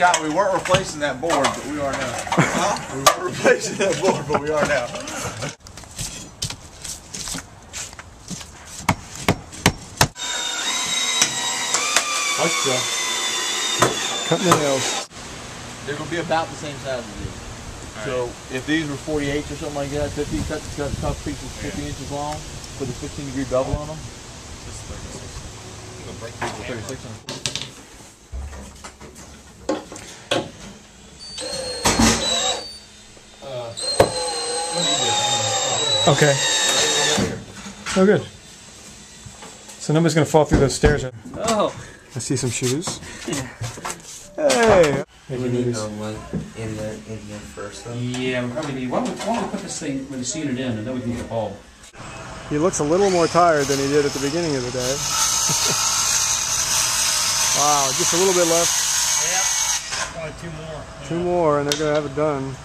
Scott, we weren't replacing that board, but we are now. We weren't replacing that board, but we are now. Watch Joe. Cutting the nails. They're going to be about the same size as these. So if these were 48s or something like that, 50, cut pieces 50 inches long, put a 15-degree bevel on them. Just 36. I'm gonna break 36 on them. Okay. Oh, good. So nobody's gonna fall through those stairs. Oh. I see some shoes. Hey. We need one in there first, though. Yeah, we probably need. Why don't we put this thing where the unit in, and then we can get the bulb. He looks a little more tired than he did at the beginning of the day. Wow, just a little bit left. Yep. Probably two more. Two more, and they're gonna have it done.